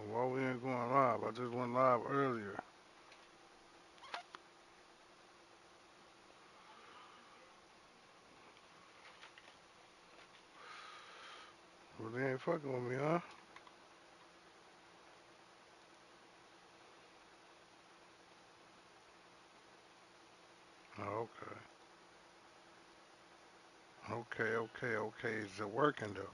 Why we ain't going live? I just went live earlier. Well, they ain't fucking with me, huh? Oh, okay. Is it working though? Okay.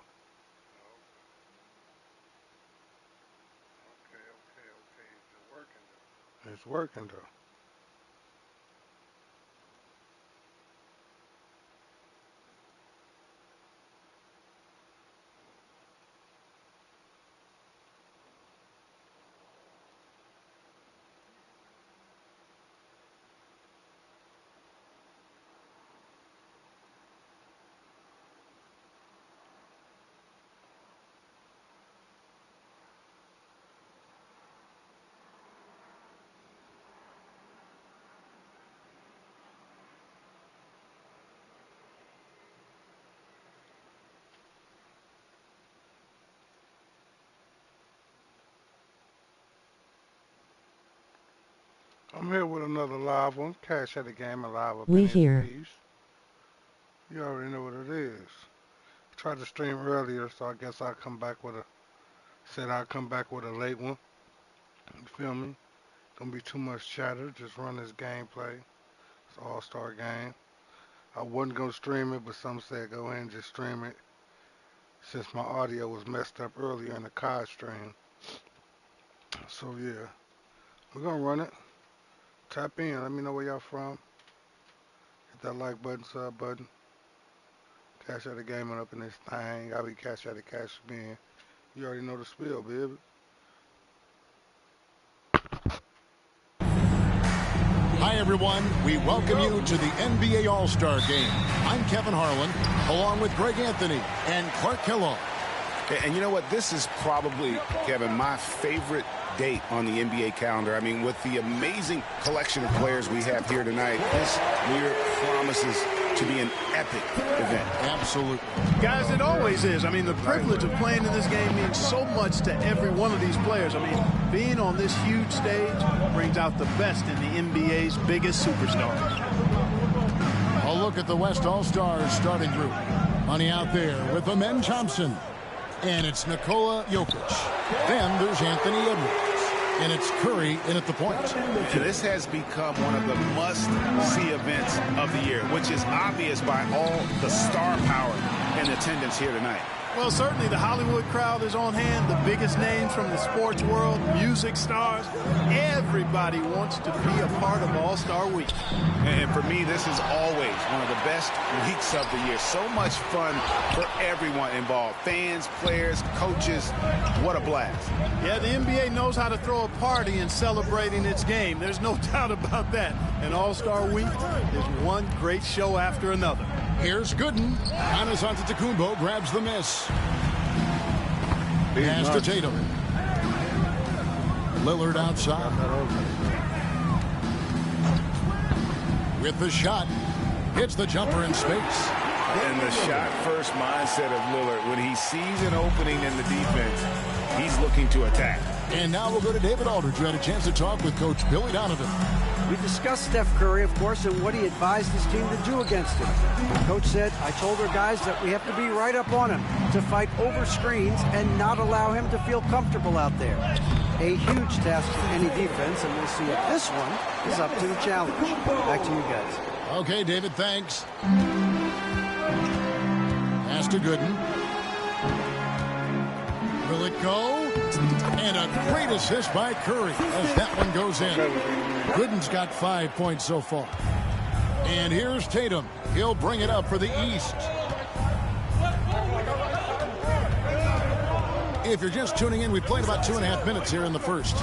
Is it working though? It's working though. I'm here with another live one. Cash at the game, a live We opinions hear. piece. You already know what it is. Tried to stream earlier, so I guess I'll come back with a late one. You feel me? Don't be too much chatter. Just run this gameplay. It's AllStar Game. I wasn't gonna stream it, but some said go ahead and just stream it since my audio was messed up earlier in the COD stream. So yeah, we're gonna run it. Tap in. Let me know where y'all from. Hit that like button, sub button. Cash out the gaming up in this thing. I'll be cash out the cash in. You already know the spiel, baby. Hi, everyone. We welcome you to the NBA All-Star Game. I'm Kevin Harlan, along with Greg Anthony and Clark Kellogg. And you know what? This is probably, Kevin, my favorite date on the NBA calendar. I mean, with the amazing collection of players we have here tonight, this year promises to be an epic event. Absolutely. Guys, it always is. I mean, the privilege of playing in this game means so much to every one of these players. I mean, being on this huge stage brings out the best in the NBA's biggest superstars. A look at the West All-Stars starting group. Money out there with Amen Thompson. And it's Nikola Jokic. Then there's Anthony Edwards. And it's Curry in at the point. This has become one of the must-see events of the year, which is obvious by all the star power and attendance here tonight. Well, certainly the Hollywood crowd is on hand. The biggest names from the sports world, music stars. Everybody wants to be a part of All-Star Week. And for me, this is always one of the best weeks of the year. So much fun for everyone involved. Fans, players, coaches. What a blast. Yeah, the NBA knows how to throw a party in celebrating its game. There's no doubt about that. And All-Star Week is one great show after another. Here's Gooden. Giannis Antetokounmpo grabs the miss. Pass to Tatum. Lillard outside. With the shot. Hits the jumper in space. And the shot-first mindset of Lillard. When he sees an opening in the defense, he's looking to attack. And now we'll go to David Aldridge, who had a chance to talk with Coach Billy Donovan. We discussed Steph Curry, of course, and what he advised his team to do against him. The coach said, I told our guys that we have to be right up on him, to fight over screens and not allow him to feel comfortable out there. A huge task for any defense, and we'll see if this one is up to the challenge. Back to you guys. Okay, David, thanks. Pass to Gooden. Will it go? And a great assist by Curry as that one goes in. Gooden's got 5 points so far. And here's Tatum. He'll bring it up for the East. If you're just tuning in, we played about 2.5 minutes here in the first.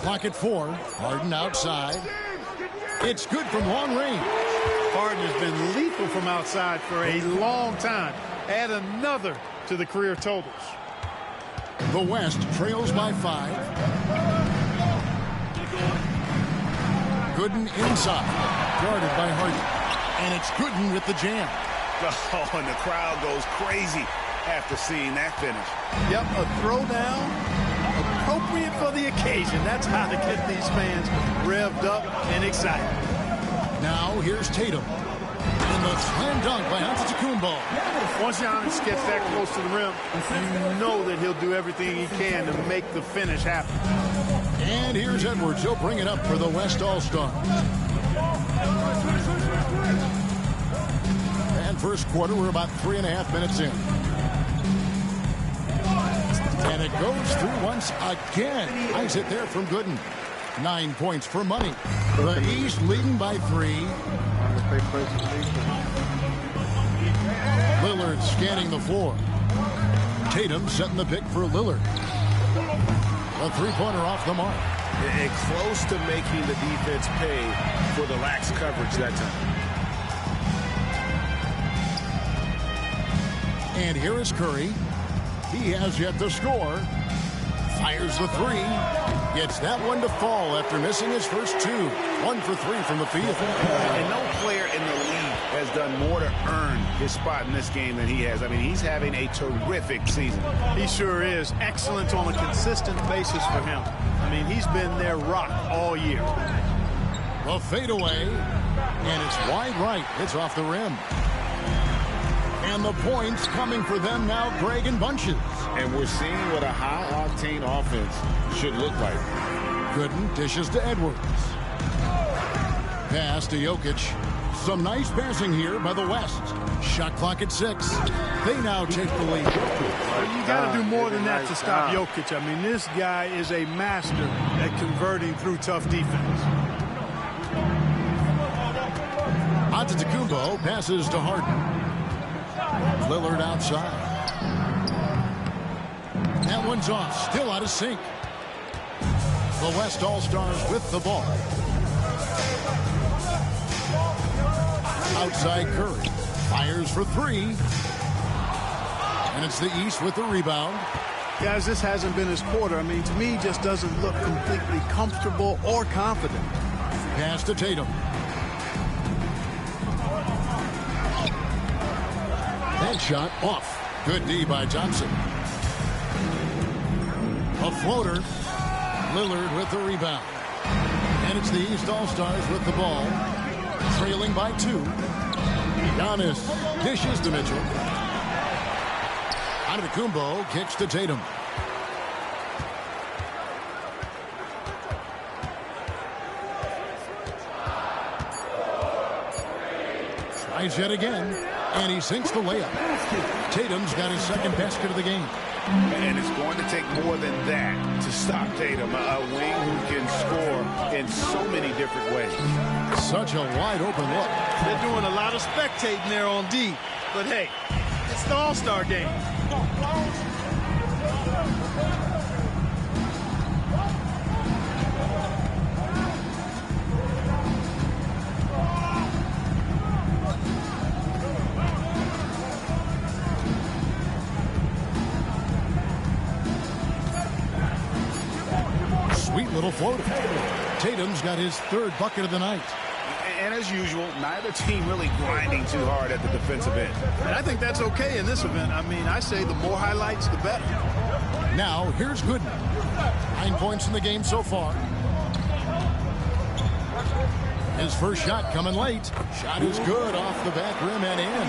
Clock at 4. Harden outside. It's good from long range. Harden has been lethal from outside for a long time. Add another to the career totals. The West trails by 5. Gooden inside. Guarded by Harden. And it's Gooden with the jam. Oh, and the crowd goes crazy after seeing that finish. Yep, a throwdown appropriate for the occasion. That's how to get these fans revved up and excited. Now here's Tatum. And the slam dunk by Antetokounmpo. Once Giannis gets that close to the rim, you know that he'll do everything he can to make the finish happen. And here's Edwards. He'll bring it up for the West All-Stars. And first quarter, we're about 3.5 minutes in. And it goes through once again. Nice hit there from Gooden. 9 points for Money. The East leading by 3. Lillard scanning the floor. Tatum setting the pick for Lillard. A three-pointer off the mark. And close to making the defense pay for the lax coverage that time. And here is Curry. He has yet to score. Fires the three. Gets that one to fall after missing his first 2. 1 for 3 from the field. And no player in the league has done more to earn his spot in this game than he has. I mean, he's having a terrific season. He sure is. Excellent on a consistent basis for him. I mean, he's been their rock all year. A fadeaway. And it's wide right. It's off the rim. And the points coming for them now, Greg, in bunches. And we're seeing what a high-octane offense should look like. Gooden dishes to Edwards. Pass to Jokic. Some nice passing here by the West. Shot clock at 6. They now take the lead. You got to do more than that to stop Jokic. I mean, this guy is a master at converting through tough defense. Antetokounmpo passes to Harden. Lillard outside. That one's off. Still out of sync. The West All-Stars with the ball. Outside Curry. Fires for 3. And it's the East with the rebound. Guys, this hasn't been his quarter. I mean, to me, he just doesn't look completely comfortable or confident. Pass to Tatum. That shot off. Good D by Johnson. A floater. Lillard with the rebound. And it's the East All-Stars with the ball. Trailing by 2. Giannis dishes to Mitchell. Antetokounmpo kicks to Tatum. Tries yet again. And he sinks the layup. Tatum's got his second basket of the game. And it's going to take more than that to stop Tatum. A wing who can score in so many different ways. Such a wide open look. They're doing a lot of spectating there on D. But hey, it's the All-Star game. Sweet little floater. Tatum's got his 3rd bucket of the night. And as usual, neither team really grinding too hard at the defensive end. And I think that's okay in this event. I mean, I say the more highlights, the better. Now, here's Gooden. 9 points in the game so far. His first shot coming late. Shot is good off the back rim and in.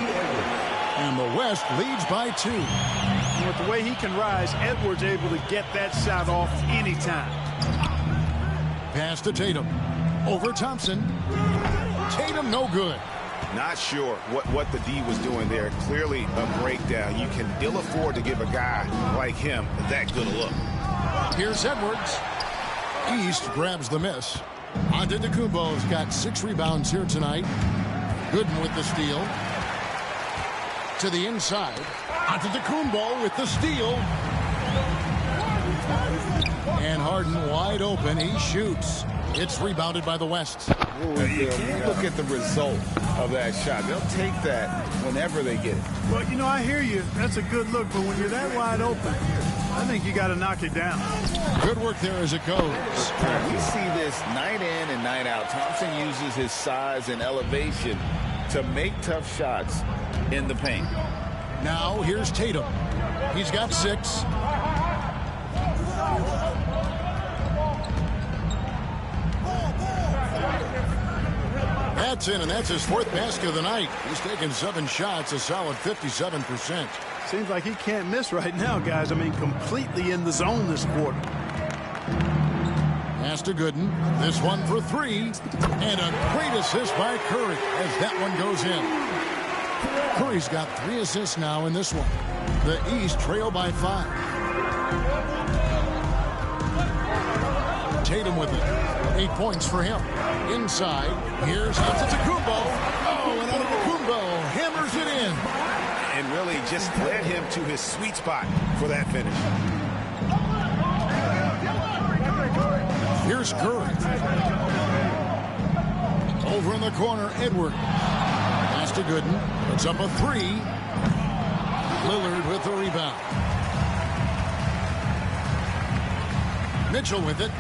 And the West leads by 2. And with the way he can rise, Edwards able to get that shot off anytime. Pass to Tatum. Over Thompson. Tatum no good. Not sure what the D was doing there. Clearly a breakdown. You can ill afford to give a guy like him that good a look. Here's Edwards. East grabs the miss. Antetokounmpo's got 6 rebounds here tonight. Gooden with the steal. To the inside. Antetokounmpo with the steal. And Harden wide open. He shoots. It's rebounded by the West. You can't look at the result of that shot. They'll take that whenever they get it. Well, you know, I hear you. That's a good look. But when you're that wide open, I think you got to knock it down. Good work there as it goes. We see this night in and night out. Thompson uses his size and elevation to make tough shots in the paint. Now here's Tatum. He's got 6. That's in, and that's his 4th basket of the night. He's taken 7 shots, a solid 57%. Seems like he can't miss right now, guys. I mean, completely in the zone this quarter. Pass to Gooden. This one for 3. And a great assist by Curry as that one goes in. Curry's got 3 assists now in this one. The East trail by 5. Tatum with it. 8 points for him. Inside. Here's Antetokounmpo. Oh, and Antetokounmpo hammers it in. And really just led him to his sweet spot for that finish. Here's Curry. Over in the corner, Edward. Pass to Gooden. Puts up a 3. Lillard with the rebound. Mitchell with it.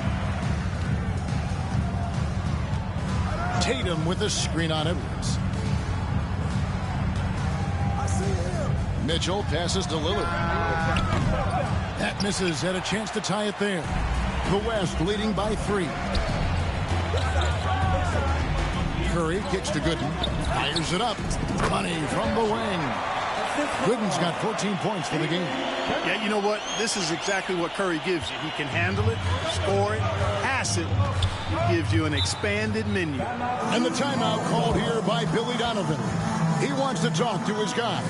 Tatum with the screen on Edwards. Mitchell passes to Lillard. That misses. Had a chance to tie it there. The West leading by 3. Curry kicks to Gooden. Fires it up. Money from the wing. Gooden's got 14 points for the game. Yeah, you know what? This is exactly what Curry gives you. He can handle it, score it, pass it. He gives you an expanded menu. And the timeout called here by Billy Donovan. He wants to talk to his guys.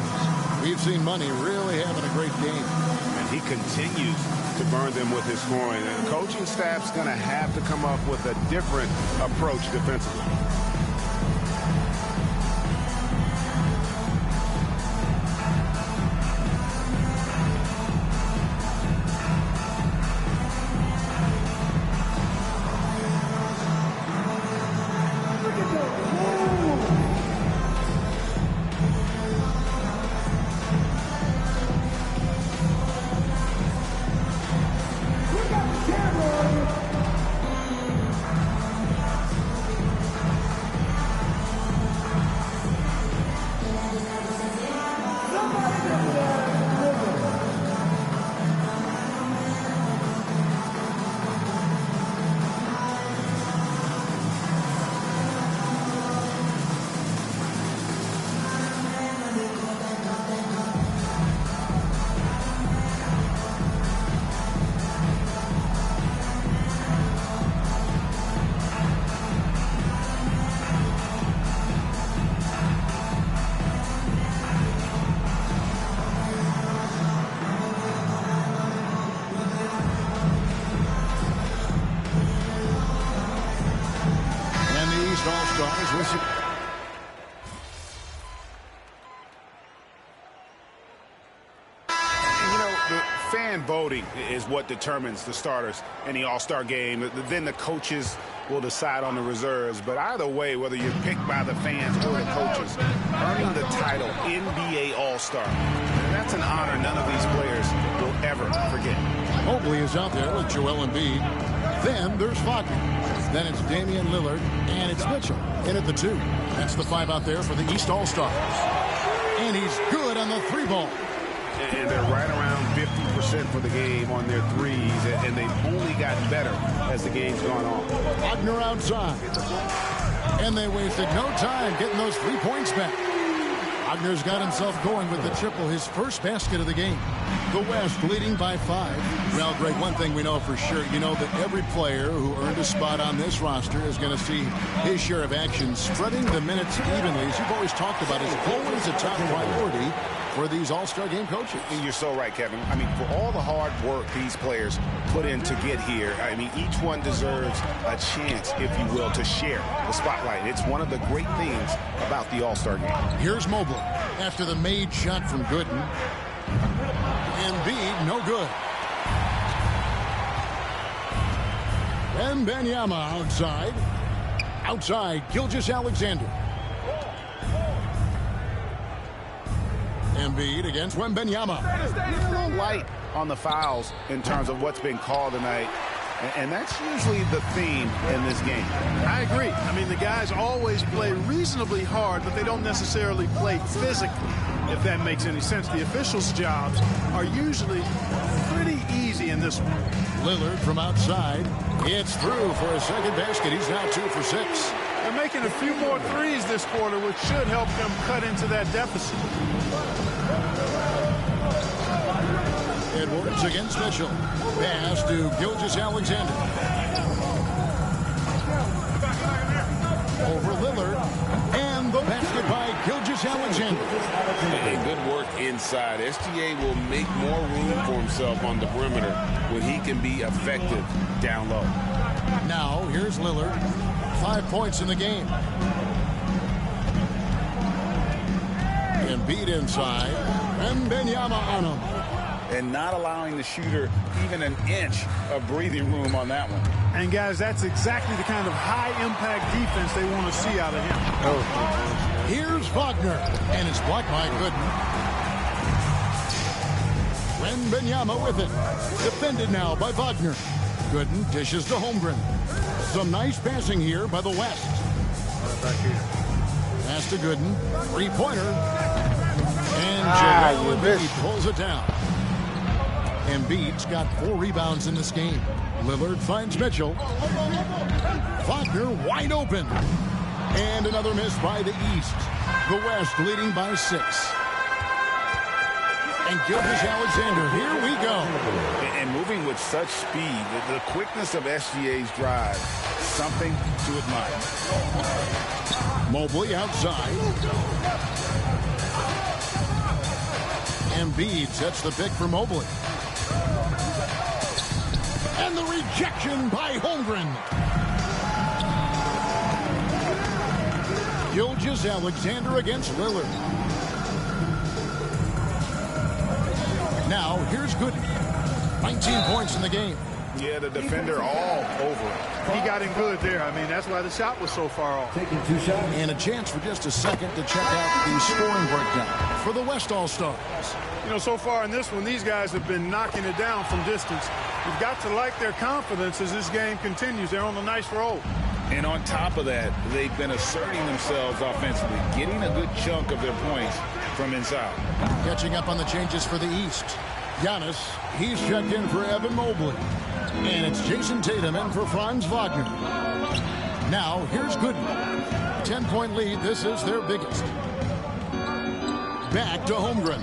We've seen Money really having a great game. And he continues to burn them with his scoring. And the coaching staff's going to have to come up with a different approach defensively. Voting is what determines the starters in the All-Star game. Then the coaches will decide on the reserves. But either way, whether you're picked by the fans or the coaches, earning the title NBA All-Star, that's an honor none of these players will ever forget. Mobley is out there with Joel Embiid. Then there's Faulkner. Then it's Damian Lillard, and it's Mitchell in at the 2. That's the 5 out there for the East All-Stars. And he's good on the 3-ball. And they're right around 50% for the game on their threes, and they've only gotten better as the game's gone on. Wagner outside. And they wasted no time getting those 3 points back. Wagner's got himself going with the triple, his first basket of the game. The West leading by 5. Well, Greg, one thing we know for sure, you know that every player who earned a spot on this roster is going to see his share of action, spreading the minutes evenly. As you've always talked about, is always a top priority for these All-Star Game coaches. And you're so right, Kevin. I mean, for all the hard work these players put in to get here, I mean, each one deserves a chance, if you will, to share the spotlight. It's one of the great things about the All-Star Game. Here's Mobley after the made shot from Gooden. Embiid, no good. And Wembanyama outside. Outside, Gilgeous-Alexander. Embiid against Wembanyama. A little light on the fouls in terms of what's been called tonight. And that's usually the theme in this game. I agree. I mean, the guys always play reasonably hard, but they don't necessarily play physically, if that makes any sense. The officials' jobs are usually pretty easy in this one. Lillard from outside. It's through for a second basket. He's now 2 for 6. They're making a few more threes this quarter, which should help them cut into that deficit. Edwards against Mitchell. Pass to Gilgeous-Alexander. Over Lillard. And the basket by Gilgeous-Alexander. And good work inside. SGA will make more room for himself on the perimeter when he can be effective down low. Now, here's Lillard. 5 points in the game. Embiid inside. And Wembanyama on him. And not allowing the shooter even an inch of breathing room on that one. And, guys, that's exactly the kind of high-impact defense they want to see out of him. Here's Wagner. And it's blocked by Gooden. Wembanyama with it. Defended now by Wagner. Gooden dishes to Holmgren. Some nice passing here by the West. Pass to Gooden. Three-pointer. And Joel Embiid pulls it down. Embiid's got 4 rebounds in this game. Lillard finds Mitchell. Wagner wide open. And another miss by the East. The West leading by 6. And Gilgeous-Alexander, here we go. And moving with such speed, the quickness of SGA's drive, something to admire. Mobley outside. Embiid sets the pick for Mobley. And the rejection by Holmgren. Gilgeous-Alexander against Lillard. Now, here's Gooden. 19 points in the game. Yeah, the defender all over it. He got in good there. I mean, that's why the shot was so far off. Taking 2 shots. And a chance for just a second to check out the scoring breakdown for the West All-Stars. You know, so far in this one, these guys have been knocking it down from distance. You've got to like their confidence as this game continues. They're on a nice roll. And on top of that, they've been asserting themselves offensively, getting a good chunk of their points from inside. Catching up on the changes for the East. Giannis, he's checked in for Evan Mobley. And it's Jason Tatum in for Franz Wagner. Now, here's Gooden. 10-point lead. This is their biggest. Back to Holmgren.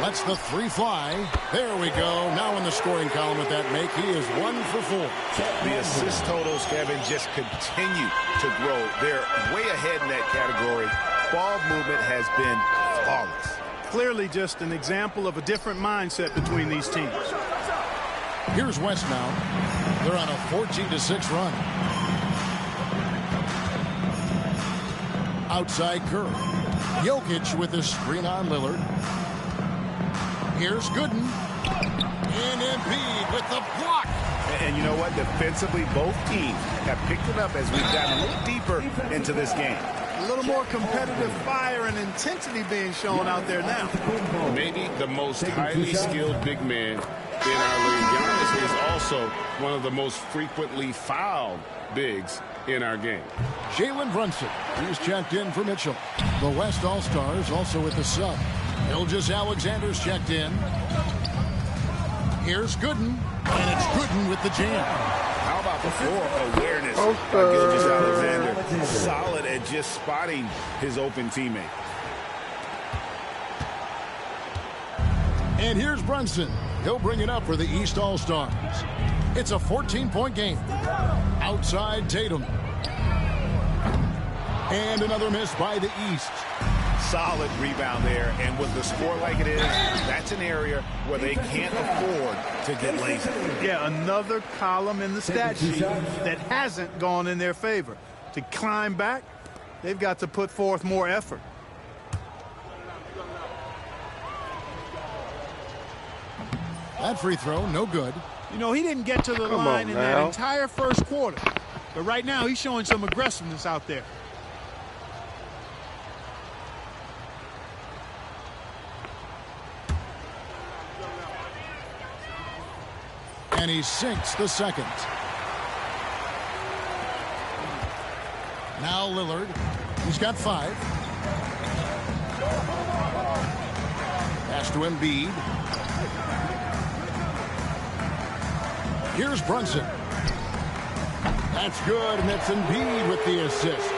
Lets the 3 fly. There we go. Now in the scoring column with that make, he is 1 for 4. The assist totals, Kevin, just continue to grow. They're way ahead in that category. Ball movement has been flawless. Clearly just an example of a different mindset between these teams. Here's West now. They're on a 14-6 run. Outside Curry. Jokic with his screen on Lillard. Here's Gooden. And Embiid with the block. And you know what? Defensively, both teams have picked it up as we've gotten a little deeper into this game. A little more competitive fire and intensity being shown out there now. Maybe the most highly skilled big man in our league. Giannis is also one of the most frequently fouled bigs in our game. Jalen Brunson, he's checked in for Mitchell. The West All-Stars also with the sub. Gilgeous-Alexander's checked in. Here's Gooden, and it's Gooden with the jam. How about the floor awareness by Gilgeous-Alexander? Solid at just spotting his open teammate. And here's Brunson. He'll bring it up for the East All-Stars. It's a 14-point game. Outside Tatum. And another miss by the East. Solid rebound there, and with the score like it is, that's an area where they can't afford to get lazy. Yeah, another column in the stat sheet that hasn't gone in their favor. To climb back, they've got to put forth more effort. That free throw, no good. You know, he didn't get to the line in that entire first quarter. But right now, he's showing some aggressiveness out there. And he sinks the second. Now Lillard. He's got 5. Pass to Embiid. Here's Brunson. That's good, and that's Embiid with the assist.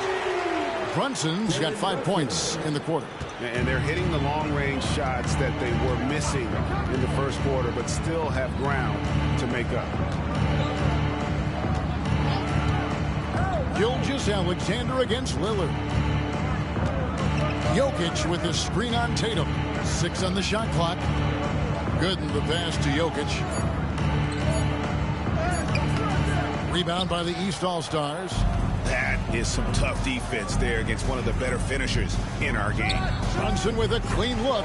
Brunson's got 5 points in the quarter. And they're hitting the long-range shots that they were missing in the first quarter, but still have ground to make up. Gilgeous-Alexander against Lillard. Jokic with his screen on Tatum. 6 on the shot clock. Good in the pass to Jokic. Rebound by the East All-Stars. That is some tough defense there against one of the better finishers in our game. Brunson with a clean look.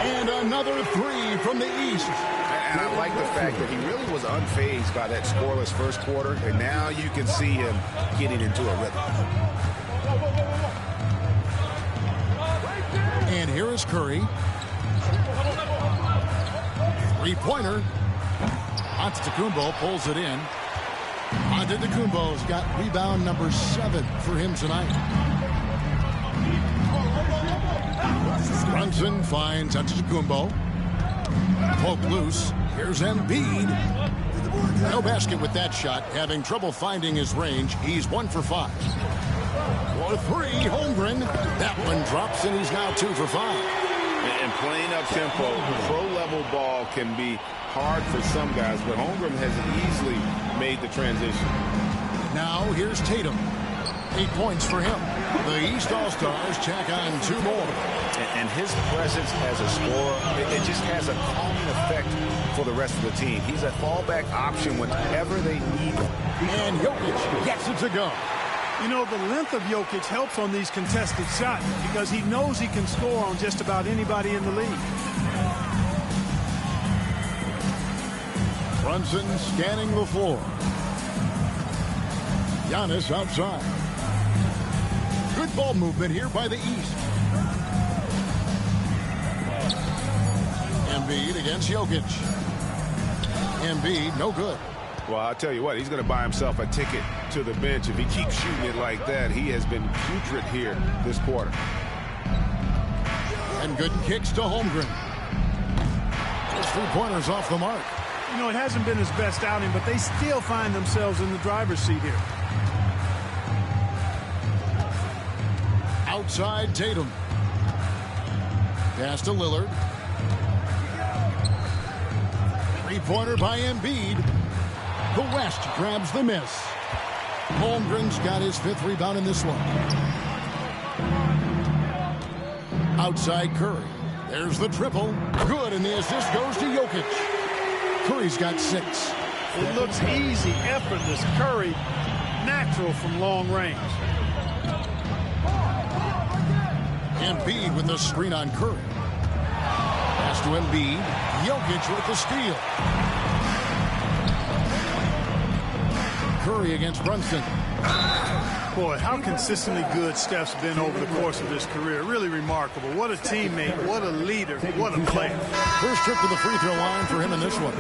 And another 3 from the East. And I like the fact that he really was unfazed by that scoreless first quarter. And now you can see him getting into a rhythm. And here is Curry. 3-pointer. Antetokounmpo pulls it in. Antetokounmpo's got rebound number 7 for him tonight. Brunson finds Antetokounmpo. Poke loose. Here's Embiid. No basket with that shot. Having trouble finding his range. He's 1 for 5. For 3, Holmgren. That one drops, and he's now 2 for 5. And playing up tempo, pro-level ball can be hard for some guys, but Holmgren has easily made the transition. Now here's Tatum. 8 points for him. The East All-Stars tack on 2 more. And his presence as a scorer, it just has a calming effect for the rest of the team. He's a fallback option whenever they need him. And Jokic gets it to go. You know, the length of Jokic helps on these contested shots because he knows he can score on just about anybody in the league. Brunson scanning the floor. Giannis outside. Good ball movement here by the East. Embiid against Jokic. Embiid, no good. Well, I'll tell you what, he's going to buy himself a ticket to the bench. If he keeps shooting it like that, he has been putrid here this quarter. And good kicks to Holmgren. Those 3-pointers off the mark. You know, it hasn't been his best outing, but they still find themselves in the driver's seat here. Outside Tatum. Pass to Lillard. 3-pointer by Embiid. The West grabs the miss. Holmgren's got his 5th rebound in this one. Outside Curry. There's the triple. Good, and the assist goes to Jokic. Curry's got 6. It looks easy, effortless. Curry, natural from long range. Embiid with the screen on Curry. Pass to Embiid. Jokic with the steal. Curry against Brunson. Boy, how consistently good Steph's been over the course of his career. Really remarkable. What a teammate, what a leader, what a player. First trip to the free throw line for him in this one.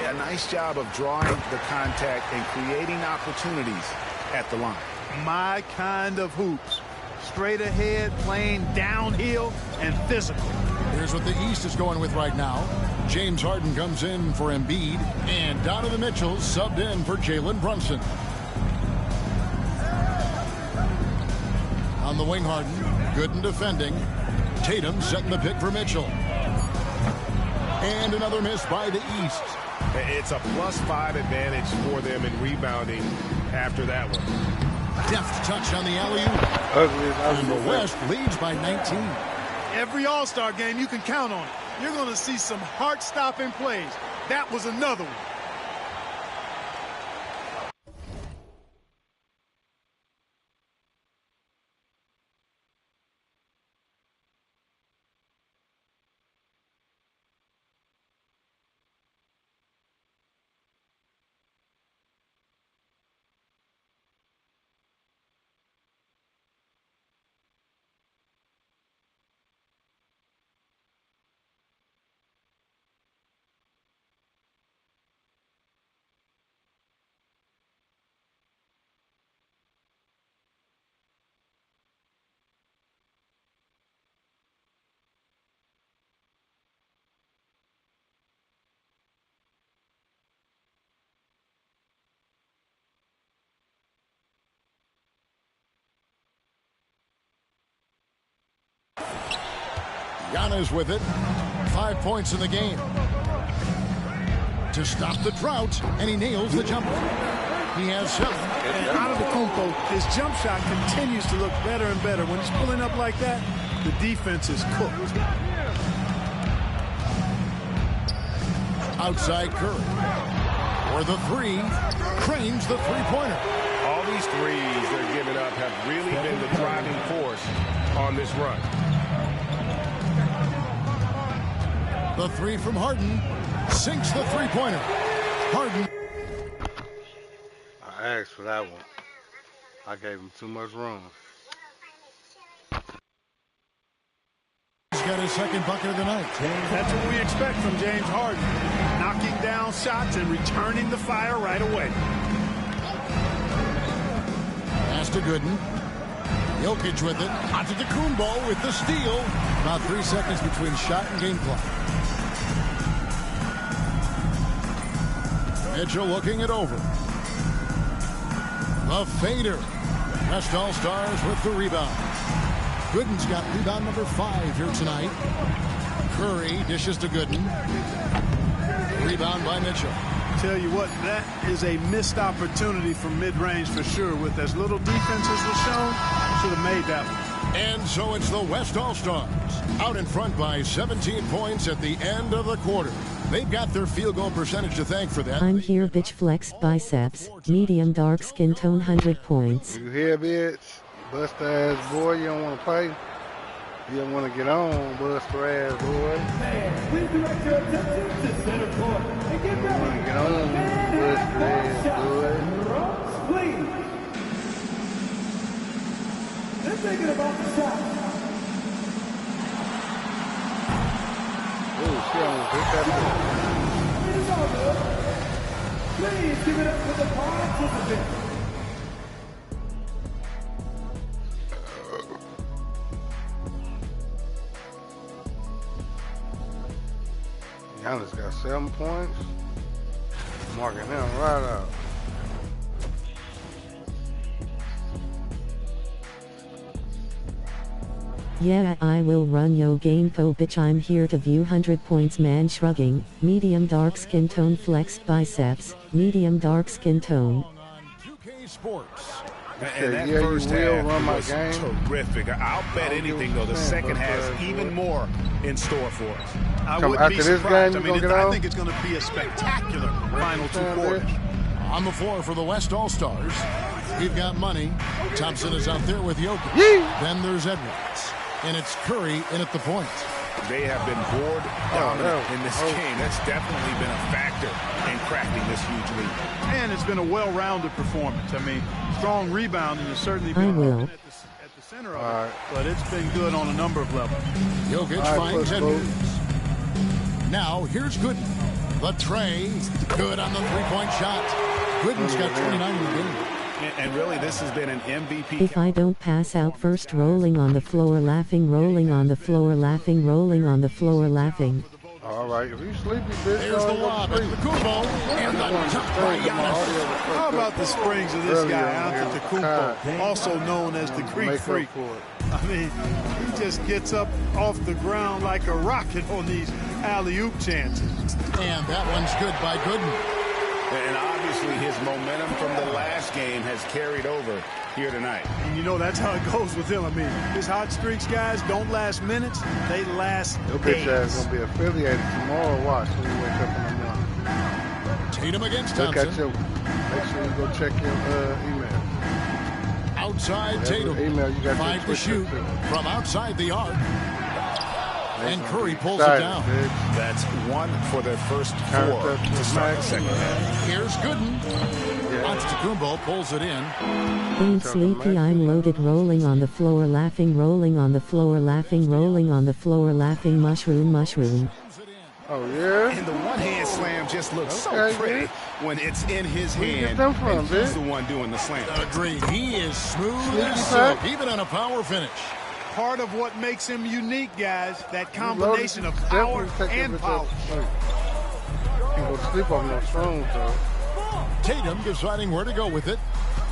Yeah, nice job of drawing the contact and creating opportunities at the line. My kind of hoops. Straight ahead, playing downhill, and physical. Here's what the East is going with right now. James Harden comes in for Embiid, and Donovan Mitchell subbed in for Jalen Brunson. On the wing, Harden, good in defending. Tatum setting the pick for Mitchell. And another miss by the East. It's a +5 advantage for them in rebounding after that one. Deft touch on the alley-oop. And the West leads by 19. Every All-Star game, you can count on it. You're going to see some heart-stopping plays. That was another one. Giannis with it. 5 points in the game. To stop the drought, and he nails the jumper. He has 7. And Antetokounmpo, his jump shot continues to look better and better. When he's pulling up like that, the defense is cooked. Outside Curry. For the 3, cranes the three-pointer. All these threes they're giving up have really been the driving force on this run. The 3 from Harden sinks the three-pointer. Harden. I asked for that one. I gave him too much room. He's got his second bucket of the night. That's what we expect from James Harden. Knocking down shots and returning the fire right away. Pass to Gooden. Jokic with it. Antetokounmpo with the steal. About 3 seconds between shot and game clock. Mitchell looking it over. The fader. West All-Stars with the rebound. Gooden's got rebound number 5 here tonight. Curry dishes to Gooden. Rebound by Mitchell. Tell you what, that is a missed opportunity from mid-range for sure. With as little defense as was shown, should have made that one. And so it's the West All-Stars out in front by 17 points at the end of the quarter. They've got their field goal percentage to thank for that. I'm here, bitch. Flexed biceps, medium dark skin tone, 100 points. You hear, bitch? Bust ass boy, you don't want to play? You don't want to get on, bust ass boy. Please direct your attention to center court and get ready. You want to get on, bust ass boy. Please. They're thinking about the shot. Ooh, she almost hit that bitch. It is all good. Please give it up for the participants. Giannis got 7 points. Marking him right out. Yeah, I will run yo game po bitch. I'm here to view 100 points. Man shrugging, medium dark skin tone, flexed biceps, medium dark skin tone. On 2K Sports. And that yeah, first you will half run my was game. terrific. I'll bet anything, though, the second has even more in store for us. I Come wouldn't be after this surprised. game, I you mean, gonna get I on? think it's going to be a spectacular final 2 quarters. On the floor for the West All-Stars, we've got Money. Thompson is out there with Jokic. Then there's Edwards. And it's Curry in at the point. They have been board dominant in this game. That's definitely been a factor in cracking this huge lead. And it's been a well-rounded performance. I mean, strong rebounding has certainly been at the center of it, but it's been good on a number of levels. Jokic finds Edwards. Now here's Gooden. The tray, good on the three-point shot. Gooden's got 29 in the game. And really, this has been an MVP. If I don't pass out first, rolling on the floor, laughing, rolling on the floor, laughing, rolling on the floor, laughing. All right, if you sleepy, bitch, There's the lob at the Kubo, and the jump by Giannis. How about the springs of this guy, Antetokounmpo, also known as the Greek Freak? I mean, he just gets up off the ground like a rocket on these alley-oop chances. And that one's good by Gooden. And obviously his momentum from the last game has carried over here tonight. And you know that's how it goes with him. I mean, his hot streaks, guys, don't last minutes. They last Your days. bitch ass gonna be affiliated tomorrow. Watch when you wake up in the morning. Tatum against Look Thompson. at your. Make sure you go check your email. Outside Whatever Tatum. email you got 5 to your shoot Twitter too. from outside the arc. And Curry pulls Excited, it down. bitch. That's 1 for their first 4 Turn up to the start the smack. second half. Here's Gooden. Yeah. Antetokounmpo pulls it in. Ain't sleepy, I'm loaded, rolling on the floor, laughing, rolling on the floor, laughing, rolling on the floor, laughing, mushroom, mushroom. Oh yeah. And the one-hand slam just looks so Okay, pretty bitch. when it's in his Where you get hand, them from, and he's bitch? the one doing the slam. Agreed. He is smooth Sneaky as silk, pack. even on a power finish. Part of what makes him unique, guys, that combination of power and polish. You go sleep on those phones, though. Tatum deciding where to go with it.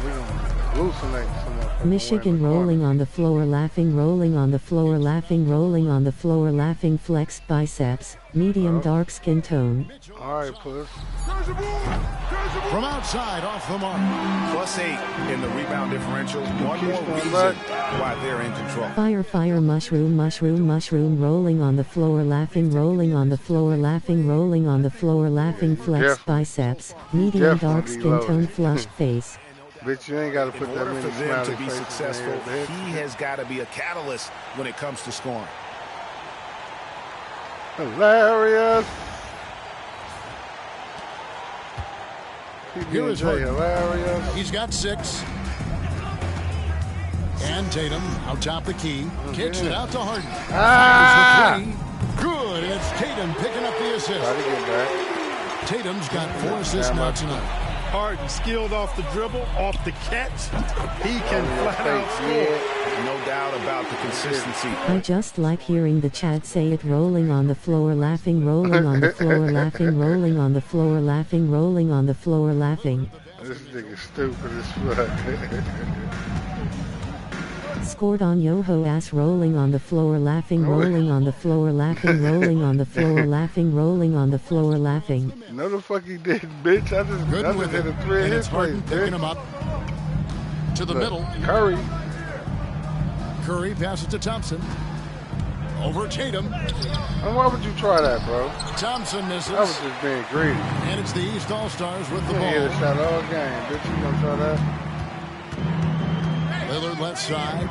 We gonna hallucinating so much. Michigan rolling on the floor, laughing, rolling on the floor, laughing, rolling on the floor, laughing, flexed biceps, medium dark skin tone. All right, puss. From outside, off the mark. +8 in the rebound differential. One more reason why they're in control. Fire, fire, mushroom, mushroom, mushroom, rolling on the floor, laughing, rolling on the floor, laughing, rolling on the floor, laughing, flexed biceps, medium dark skin tone, flushed face. Bitch, you ain't got to put that In order many for them to smiley be faces successful, in there, bitch. he has got to be a catalyst when it comes to scoring. Hilarious. Here is Harden. Hilarious. He's got 6. And Tatum out top the key. Kicks it out to Harden. Ah! Fires the 3. Good. And it's Tatum picking up the assist. Try to get back. Tatum's got 4 assists now tonight. Harden skilled off the dribble, off the catch. He can flat out score. No doubt about the consistency. I just like hearing the chat say it, rolling on the floor, laughing, rolling on the floor, laughing, rolling on the floor, laughing, rolling on the floor, laughing. This nigga stupid as fuck. Scored on Yoho ass, rolling on the floor, laughing, rolling on the floor, laughing, rolling on the floor, laughing, rolling on the floor, laughing. No the fuck he did, bitch. I just hit a 3 in his place, picking him bitch. up to the middle. Curry. Curry passes to Thompson. Over Tatum. And why would you try that, bro? Thompson misses. That was just being greedy. And it's the East All-Stars with the You ball. hit a shot all game, bitch. You gonna try that? Lillard left side.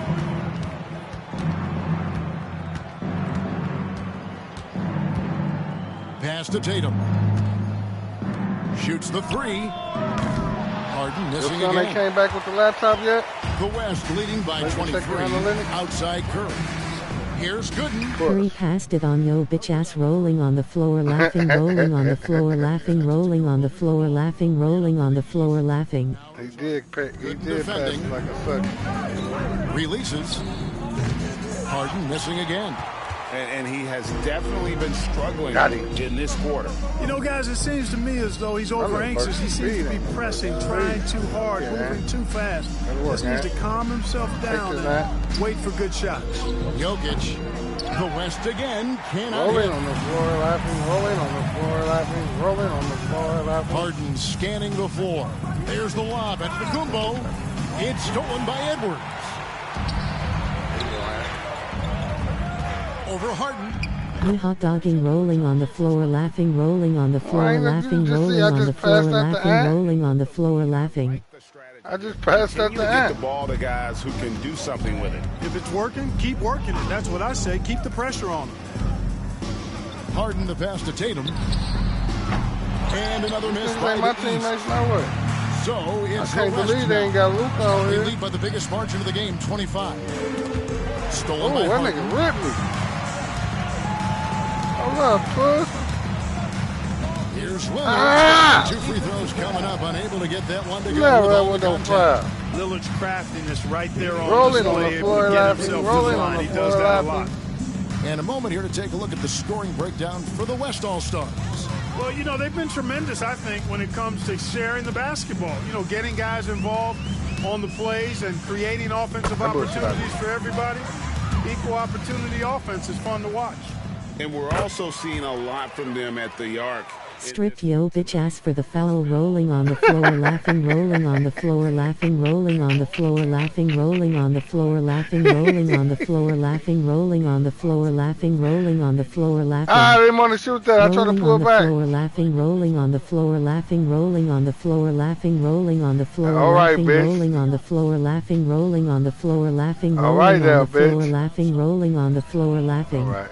Pass to Tatum. Shoots the 3. Harden missing Your son ain't again. came back with the laptop yet? The West leading by Let's check 23. analytics. Outside Curry. Here's Gooden. Curry passed it on yo bitch ass, rolling on the floor, laughing, rolling on the floor, laughing, rolling on the floor, laughing, rolling on the floor, laughing. He did pass it like a sucker. Releases. Harden missing again. And he has definitely been struggling in this quarter. You know, guys, it seems to me as though he's over anxious. He seems to be pressing, trying too hard, moving too fast. Just needs to calm himself down and wait for good shots. Jokic, the West again, cannot rolling hit. on the floor, laughing, rolling on the floor, laughing, rolling on the floor, laughing. Harden scanning the floor. There's the lob at Kumbo. It's stolen by Edwards. Over Harden. Me hot dogging, rolling on the floor, laughing, rolling on the floor, laughing, rolling on the floor, laughing, rolling on the floor, laughing. I just passed that to get the ball to guys who can do something with it. If it's working, keep working it. That's what I say. Keep the pressure on him. Harden the pass to Tatum. And another miss by my the teammates East. know it. So it's I can't the West believe they ain't got Luke on They here. lead by the biggest margin of the game, 25. Stolen Oh, by that Harden. nigga ripped me. Hold up, puss. Here's Lillard. Ah! 2 free throws coming up. Unable to get that one to go. Yeah, with that all one the don't contact. foul. Lillard's craftiness right there on Rolling on display, the able floor, to get laughing, himself to rolling the on line. the He does floor, that a lot. laughing. And a moment here to take a look at the scoring breakdown for the West All-Stars. Well, you know, they've been tremendous, I think, when it comes to sharing the basketball. You know, getting guys involved on the plays and creating offensive opportunities for everybody. Equal opportunity offense is fun to watch. And we're also seeing a lot from them at the arc. Stripped yo bitch ass for the foul, rolling on the floor, laughing, rolling on the floor, laughing, rolling on the floor, laughing, rolling on the floor, laughing, rolling on the floor, laughing, rolling on the floor, laughing, rolling on the floor, laughing. I didn't want to shoot that. I tried to pull back. Floor, laughing, rolling on the floor, laughing, rolling on the floor, laughing, rolling on the floor, All right, laughing, bitch. rolling on the floor, laughing, rolling on the floor, laughing, All right rolling now, on the floor, bitch. laughing, rolling on the floor, laughing. All right.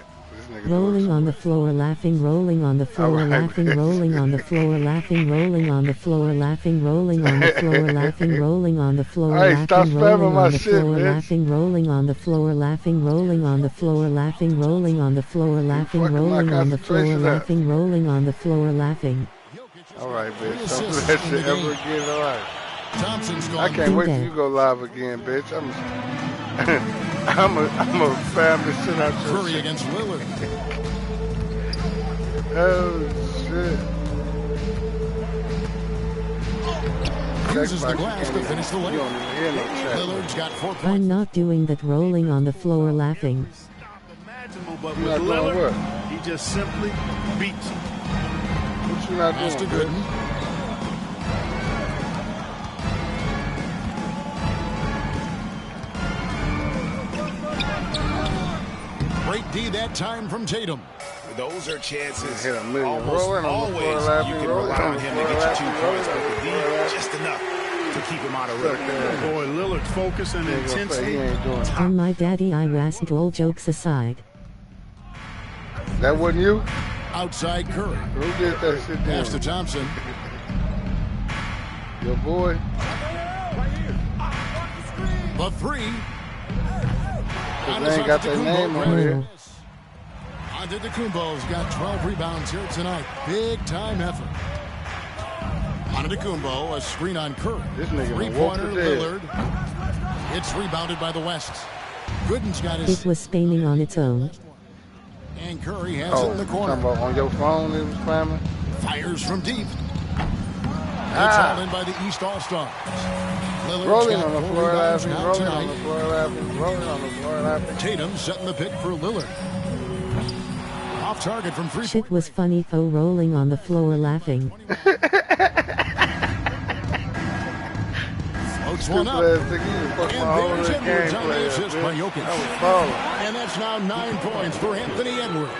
Rolling on the floor, laughing, rolling on the floor, All right, laughing, bitch. rolling on the floor, laughing, rolling on the floor, laughing, rolling on the floor, laughing, rolling on the floor, Hey, stop laughing, rolling spamming my on the shit, floor, bitch. laughing, rolling on the floor, laughing, rolling on the floor, laughing, rolling on the floor, laughing, fucking my rolling on the floor, concentration up. laughing, rolling on the floor, laughing. All right, bitch. Don't do that shit ever again. All right. Thompson's I gone. can't wait till you go live again, bitch. I'm a spam this shit out your Curry shit. against Lillard. Oh, shit. uses the Xbox, glass to finish the you lane. don't even hear no chat. Lillard's got 4 points. I'm not doing that, rolling on the floor laughing. But You with not doing Lillard, what? he just simply beats him. What you not Pass to doing, Gooden. bitch? Great D that time from Tatum. Those are chances. Hit a million. Almost Rolling on the floor, always laughing, you can rolling rely on on the him to floor, get you 2 laughing, points, but rolling the on D, the floor, laughing. just enough to keep him out of Suck rhythm. that. Boy, Lillard's focus and He ain't gonna say intensity. he ain't doing it. On my daddy, I wasn't, all jokes aside. That wasn't you? Outside Curry. Who did that shit Pass to then? Thompson. Your boy? The 3. They ain't got their name on here. Antetokounmpo's got 12 rebounds here tonight. Big time effort. Antetokounmpo, a screen on Curry. This nigga done woke Three-pointer the dead. Lillard. It's rebounded by the West. Gooden's got It his. was spinning on its own. And Curry has it Oh, in the you corner. talking about on your phone it was spamming? Fires from deep. Ah. It's all in by the East All-Stars. Lillard's Rolling got on the 4 floor rebounds laughing, now rolling on the tonight. floor laughing, rolling on the floor laughing. Tatum setting the pick for Lillard. Off target from three. Shit was funny, though, rolling on the floor laughing. Floats Stupid one up. ass nigga, you done fucked my whole And there's little Edwards game on the plan, assist by bitch. Jokic. That was balling. And that's now 9 points for Anthony Edwards.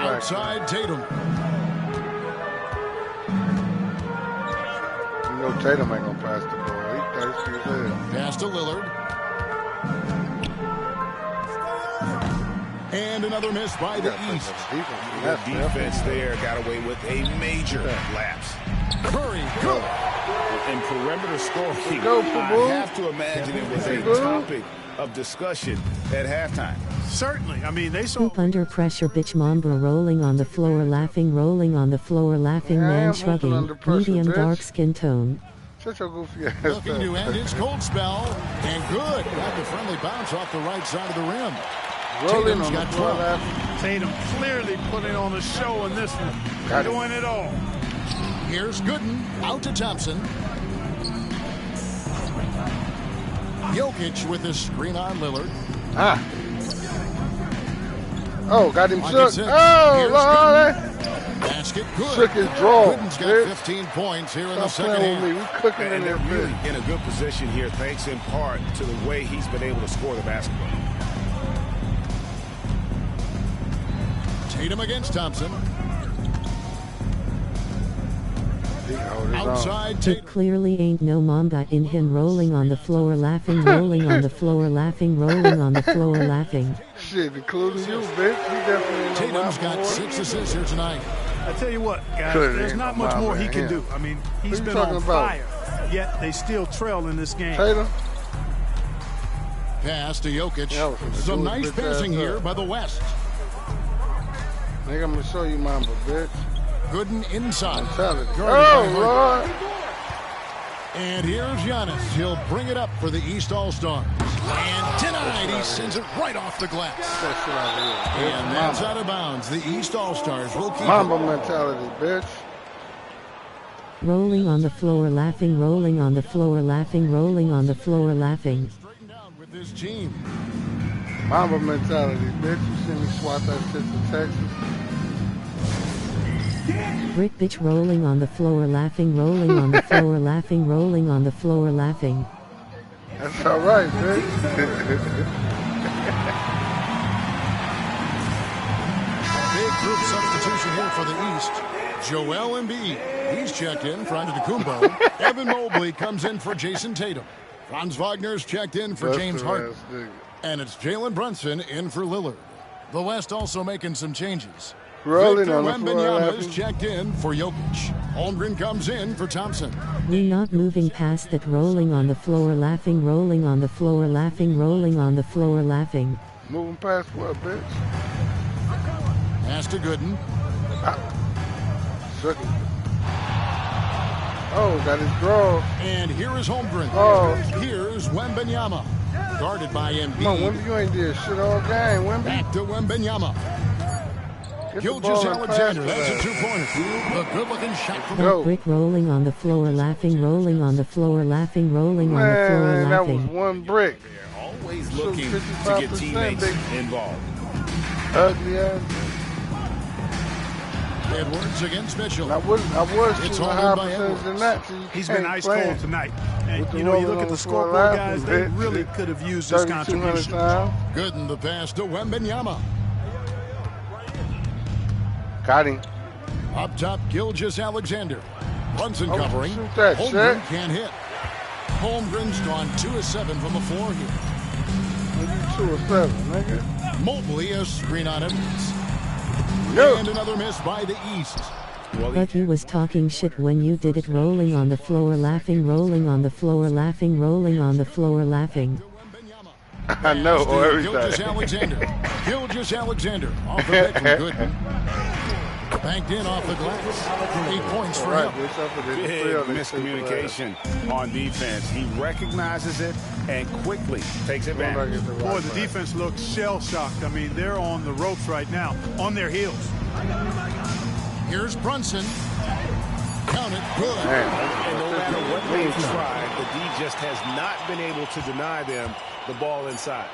Outside Tatum. You know Tatum ain't gonna pass the ball. He thirsty as hell. Pass to Lillard. And another miss by You the gotta play East. some defense. The That's defense there got away with a major lapse. Curry, good. And perimeter scoring, Go, I Boo. have to imagine it was a Boo. topic of discussion at halftime. Certainly. I mean, they saw. Hoop under pressure, bitch Mamba, rolling on the floor laughing, rolling on the floor laughing, Yeah, I am man hooping shrugging, under pressure, medium bitch. dark skin tone. Shut your goofy ass Looking to end up. his cold spell. And good. Got the friendly bounce off the right side of the rim. Rolling Tatum's on the got floor 12. laughing. Tatum clearly putting on a show in this one. Got it. Doing it all. Here's Gooden. Out to Thompson. Jokic with the screen on Lillard. Ah. Oh, got him Like shook. I said, Oh, here's Lord. Basket good. Shook his draw. Gooden's got bitch. 15 points here in the Stop second playing with me. half. We cooking in And this they're really bitch. in a good position here, thanks in part to the way he's been able to score the basketball. Tatum against Thompson. He can hold his own. Outside It Tatum. clearly ain't no Mamba in him, rolling on the floor laughing, rolling on the floor laughing, rolling on the floor laughing. Shit, including you, bitch. You definitely ain't no Tatum's Mamba got boy. 6 assists here tonight. I tell you what, guys, Clearly there's ain't not no much more Mamba he in can him. do. I mean, he's Who you been talking on about? fire, yet they still trail in this game. Tatum? Pass to Jokic. Yeah, I was gonna Some do nice his bitch passing ass here up. by the West. Nigga, I'm gonna show you Mamba, bitch. Gooden inside. Mentality. Guarded by Oh, Harden. Lord. And here's Giannis. He'll bring it up for the East All-Stars. And denied. He sends it right off the glass. That shit out here. And that's out of bounds. The East All-Stars will keep Mamba it. mentality, bitch. Rolling on the floor laughing, rolling on the floor laughing, rolling on the floor laughing. Straightened out with this team. Mamba mentality, bitch. You see me swat that shit to Texas? Brick bitch, rolling on the floor laughing, rolling on the floor laughing, rolling on the floor laughing. That's all right, bitch. Big group substitution here for the East. Joel Embiid. He's checked in for Antetokounmpo. Evan Mobley comes in for Jason Tatum. Franz Wagner's checked in for James Harden. Ass nigga. And it's Jalen Brunson in for Lillard. The West also making some changes. Rolling Victor on the floor Wembanyama laughing. is checked in for Jokic. Holmgren comes in for Thompson. We not moving past that, rolling on the floor laughing, rolling on the floor laughing, rolling on the floor laughing. Moving past what, bitch? Pass to Gooden. Shook it. Oh, got his draw. And here is Holmgren. Oh. Here's Wembanyama. Guarded by Come on, Embiid. Wemby, you ain't did shit all game, Wemby. Back to Wembanyama. Get the Gilgis ball and pass Alexander, to that's a that. two-pointer. A good-looking shot from Go. Brick rolling on the floor, laughing, rolling on the floor, laughing, rolling on the floor, Man, that was laughing. one brick. They're always Shoot looking to 55%, get teammates big. involved. Ugly ass. Edwards against Mitchell. I was It's shooting a all high in by percentage Edwards. than that. So He's been ice cold tonight. And, With the you know, you rolling look on at the the floor scoreboard, laughing, guys, they hit, really hit. could have used this 3,200 contribution. times. Good in the pass to Wembanyama. Got him. Up top, Gilgis Alexander. Brunson Oh, covering. shoot that, Holmgren Chet. can't hit. Holmgren's gone 2 of 7 from the floor here. You 2 of 7, nigga. Mobley a screen on Edwards. No. And another miss by the East. But you was talking shit when you did it, rolling on the floor, laughing, rolling on the floor, laughing, rolling on the floor, laughing. I know, or everything. Gilgis Alexander. Gilgis Alexander off the pick from Gooden. Banked in off the glass. 8 points for him. Big miscommunication on defense. He recognizes it and quickly takes advantage. Boy, the defense looks shell-shocked. I mean, they're on the ropes right now, on their heels. Here's Brunson. Count it. Good. And no matter what they've tried, the D just has not been able to deny them the ball inside.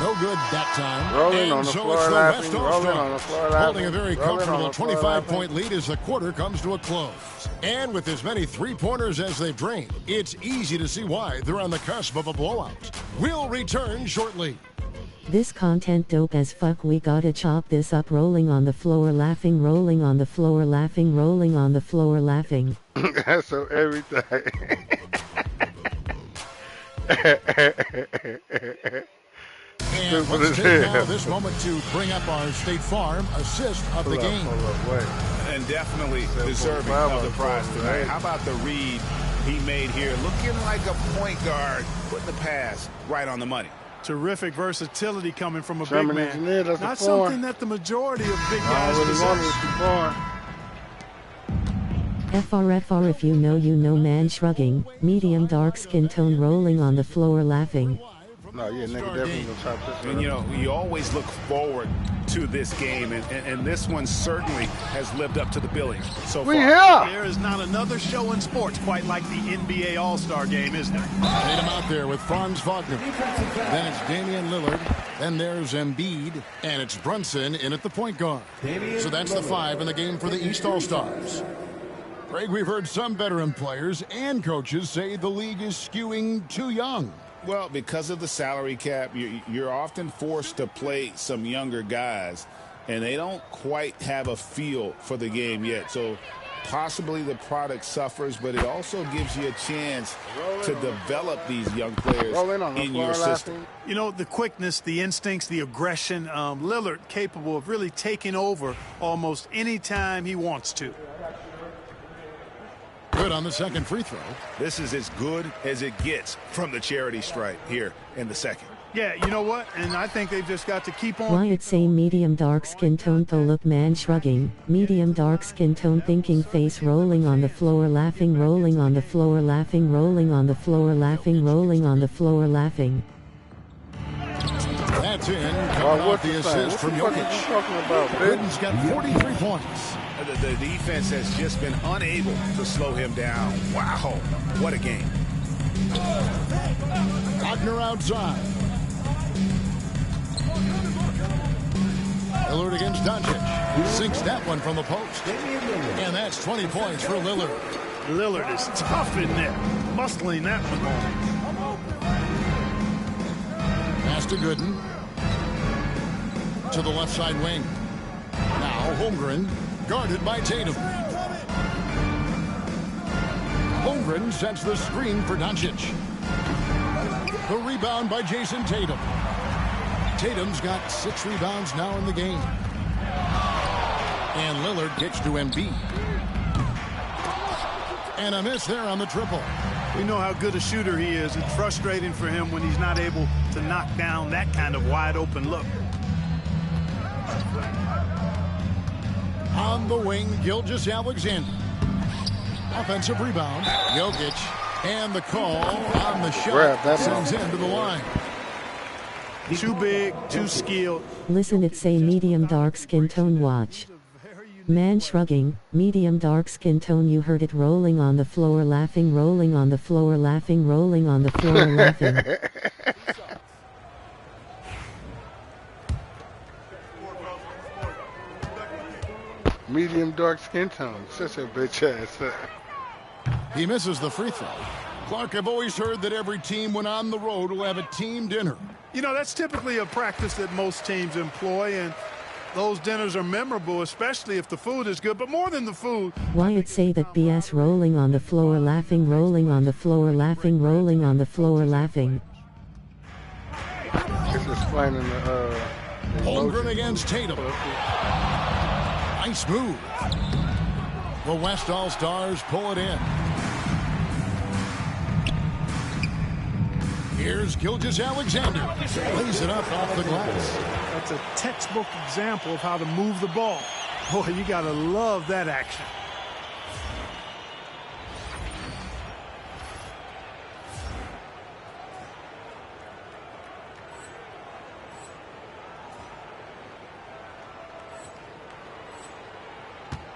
No good that time. Rolling and on the so floor it's the laughing, West rolling on the floor All-Stars laughing, holding a very rolling on comfortable the floor 25-point lead as the quarter comes to a close. And with as many three-pointers as they've drained, it's easy to see why they're on the cusp of a blowout. We'll return shortly. This content dope as fuck, we gotta chop this up, rolling on the floor, laughing, rolling on the floor, laughing, rolling on the floor, laughing. So everything. And let's take now this moment to bring up our State Farm assist of the game. And definitely deserving of the prize tonight. How about the read he made here? Looking like a point guard, putting the pass right on the money. Terrific versatility coming from a big German man. engineer, that's Not a four. something that the majority of big I guys don't really want possess. it to bar. FR you know, man, shrugging, medium dark skin tone, rolling on the floor, laughing. No, yeah, nigga definitely gonna chop this And, one. you know, you always look forward to this game, and this one certainly has lived up to the billing so far. We here! There is not another show in sports quite like the NBA All-Star Game, is there? Tatum out there with Franz Wagner. Then it's Damian Lillard. Then there's Embiid. And it's Brunson in at the point guard. So that's the 5 in the game for the East All-Stars. Craig, we've heard some veteran players and coaches say the league is skewing too young. Well, because of the salary cap, you're often forced to play some younger guys, and they don't quite have a feel for the game yet. So possibly the product suffers, but it also gives you a chance to develop these young players in your system. You know, the quickness, the instincts, the aggression, Lillard capable of really taking over almost any time he wants to. Good on the second free throw. This is as good as it gets from the charity stripe here in the second. Yeah, you know what? And I think they've just got to keep on. Why it say medium dark skin tone, though look man shrugging, medium dark skin tone, thinking face, rolling on the floor, laughing, rolling on the floor, laughing, rolling on the floor, laughing, rolling on the floor, laughing. That's in. Coming off the assist from What the fuck are you talking about, bitch? Gooden's got 43 points. The defense has just been unable to slow him down. Wow, what a game. Wagner outside. Lillard against Doncic. Sinks that one from the post. And that's 20 points for Lillard. Lillard is tough in there, muscling that one home. Pass to Gooden. To the left side wing. Now Holmgren, guarded by Tatum. Holmgren sets the screen for Doncic. The rebound by Jason Tatum. Tatum's got 6 rebounds now in the game. And Lillard gets to Embiid. And a miss there on the triple. We know how good a shooter he is. It's frustrating for him when he's not able to knock down that kind of wide open look. On the wing, Gilgis Alexander. Offensive rebound, Jokic. And the call on the shot sends him to the line. Too big, too skilled. Listen, it say medium dark skin tone, watch. Man shrugging, medium dark skin tone, you heard it, rolling on the floor, laughing, rolling on the floor, laughing, rolling on the floor, laughing. Medium dark skin tone. Such a bitch ass. He misses the free throw. Clark, I've always heard that every team when on the road will have a team dinner. You know, that's typically a practice that most teams employ, and those dinners are memorable, especially if the food is good. But more than the food, Why it say that BS, rolling on the floor, laughing, rolling on the floor, laughing, rolling on the floor, laughing. It's explaining the Holmgren against Tatum. Nice move. The West All-Stars pull it in. Here's Gilgeous-Alexander. Lays it up off the glass. that's a textbook example of how to move the ball. Boy, you got to love that action.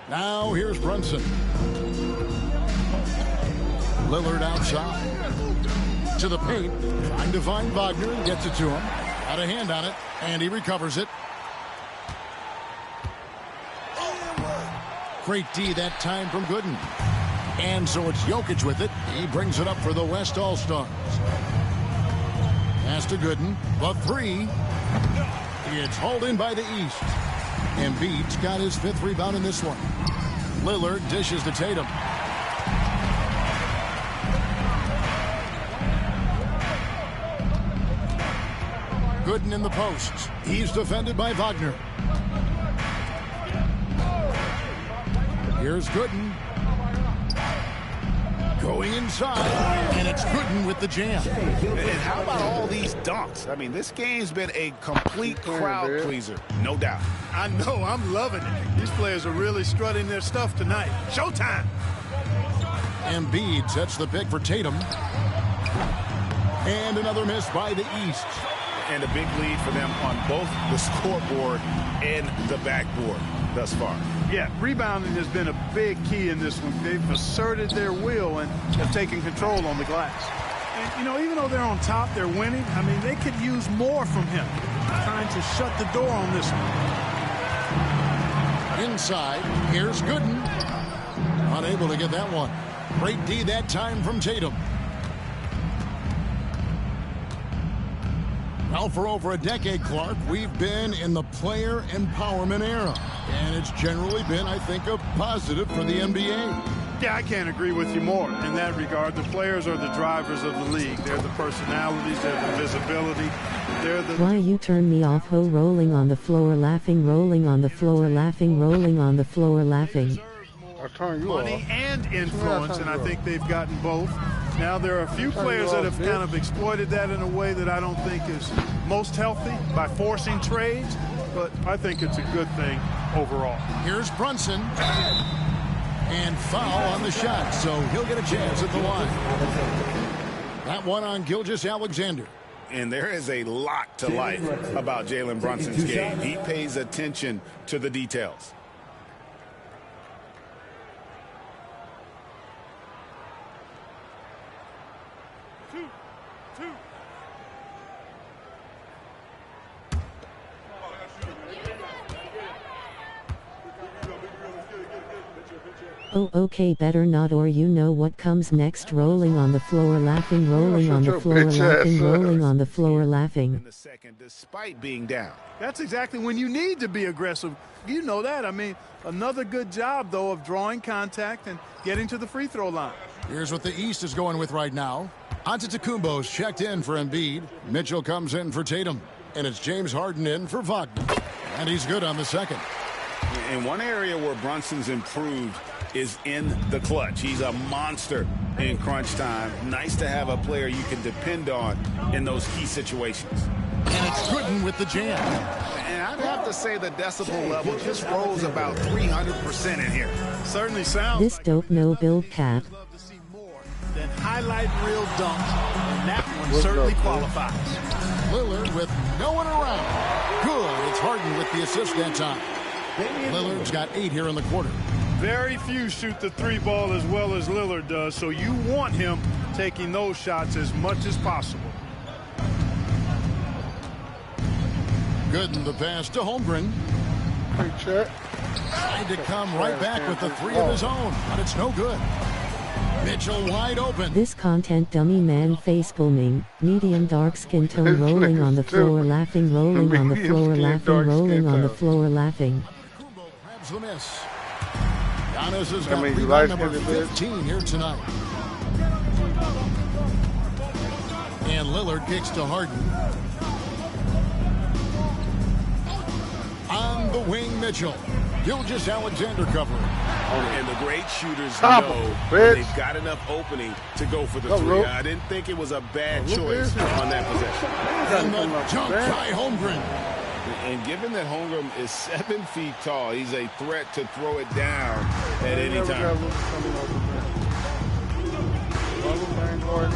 Now here's Brunson. Lillard outside. To the paint. Trying to find Wagner and gets it to him. Got a hand on it, and he recovers it. Great D that time from Gooden. And so it's Jokic with it. He brings it up for the West All-Stars. Pass to Gooden. The three. It's hauled in by the East. Embiid's got his fifth rebound in this one. Lillard dishes to Tatum. Gooden in the post. He's defended by Wagner. Here's Gooden. Going inside, and it's Gooden with the jam. And how about all these dunks? I mean, this game's been a complete crowd pleaser, no doubt. I know, I'm loving it. These players are really strutting their stuff tonight. Showtime! Embiid sets the pick for Tatum. And another miss by the East. And a big lead for them on both the scoreboard and the backboard thus far. Yeah, rebounding has been a big key in this one. They've asserted their will and have taken control on the glass. And, you know, even though they're on top, they're winning. I mean, they could use more from him. Trying to shut the door on this one. Inside, here's Gooden. Unable to get that one. Great D that time from Tatum. Well, for over a decade, Clark, we've been in the player empowerment era. And it's generally been, I think, a positive for the NBA. Yeah, I can't agree with you more in that regard. The players are the drivers of the league. They're the personalities, they're the visibility, they're the... Why you turn me off, ho, rolling on the floor, laughing, rolling on the floor, laughing, rolling on the floor, laughing. I'll turn you Money off. and influence, and I think they've gotten both. Now, there are a few players that have kind of exploited that in a way that I don't think is most healthy by forcing trades, but I think it's a good thing overall. Here's Brunson. And foul on the shot, so he'll get a chance at the line. That one on Gilgeous-Alexander. And there is a lot to like about Jalen Brunson's game. He pays attention to the details. Oh, okay, better not, or you know what comes next. Rolling on the floor, laughing, rolling on the floor, laughing, rolling on the floor, laughing. In the second, despite being down. That's exactly when you need to be aggressive. You know that. I mean, another good job, though, of drawing contact and getting to the free throw line. Here's what the East is going with right now. Antetokounmpo's checked in for Embiid. Mitchell comes in for Tatum. And it's James Harden in for Wagner. And he's good on the second. In one area where Brunson's improved is in the clutch. He's a monster in crunch time. Nice to have a player you can depend on in those key situations. And it's Gooden with the jam. And I'd have to say the decibel level just rose about 300% in here. Certainly sounds This like dope no build cap. love to see more than highlight reel dunks, and that one certainly qualifies. Lillard with no one around. Good. It's Harden with the assist that time. Lillard's got 8 here in the quarter. Very few shoot the 3 ball as well as Lillard does, so you want him taking those shots as much as possible. Good in the pass to Holmgren. Hey, Chet. Tried to come right back with the 3 of his own, but it's no good. Mitchell wide open. This content dummy man face palming, medium dark skin tone rolling on the floor laughing, rolling on the floor laughing, rolling on the floor laughing. Kumbo grabs the miss. Giannis has got you rebound like number it, bitch. 15 here tonight. And Lillard kicks to Harden. On the wing, Mitchell. Gilgeous-Alexander covering. And the great shooters Stop know him, when bitch. they've got enough opening to go for the Go, 3. Luke. I didn't think it was a bad Luke choice is. on that possession. And the dunk by Holmgren. And given that Holmgren is 7 feet tall, he's a threat to throw it down at any time.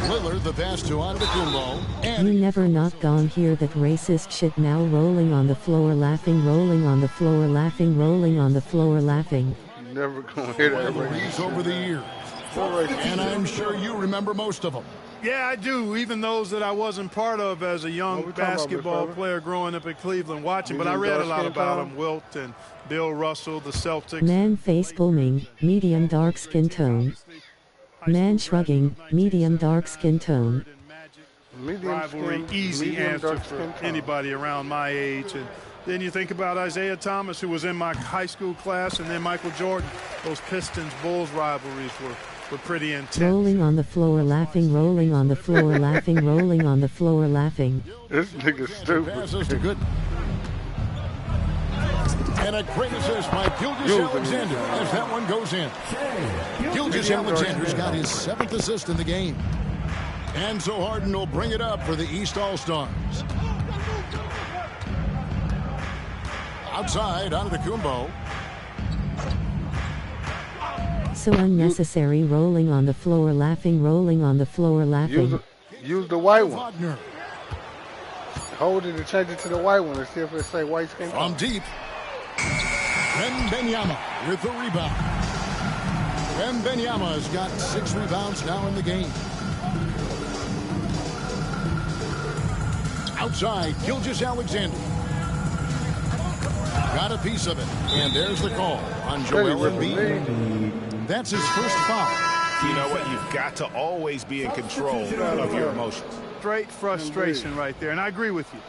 Lillard the pass to Antetokounmpo. You And never not gone hear that racist shit now, rolling on the floor laughing, rolling on the floor laughing, rolling on the floor laughing. Never gonna hit it. rivalries over the years. And I'm sure you remember most of them. Yeah, I do, even those that I wasn't part of as a What young we talking about, basketball big fella? player growing up in Cleveland watching, but I Medium read a dark lot skin about tone? them, Wilt and Bill Russell, the Celtics. Man face palming, medium dark skin tone. Man shrugging, medium dark skin tone. Medium Rivalry, skin, easy medium answer dark for skin tone. anybody around my age. And then you think about Isaiah Thomas, who was in my high school class, and then Michael Jordan. Those Pistons-Bulls rivalries were pretty intense. Rolling on the floor laughing, rolling on the floor laughing, rolling on the floor laughing. This nigga's Passes to stupid. Gooden. And a great assist by Gilgeous-Alexander as that one goes in. Gilgeous-Alexander's got his 7th assist in the game. And so Harden will bring it up for the East All-Stars. Outside, Antetokounmpo. So unnecessary, rolling on the floor laughing, rolling on the floor laughing. Use the white one. Wagner Hold it and change it to the white one and see if it say white skin from tone. deep. Wembanyama with the rebound. Wembanyama has got 6 rebounds now in the game. Outside, Gilgeous-Alexander. Got a piece of it. And there's the call on Joel Embiid. That's his first foul. You know what? You've got to always be in control of your emotions. Straight frustration right there, and I agree with you.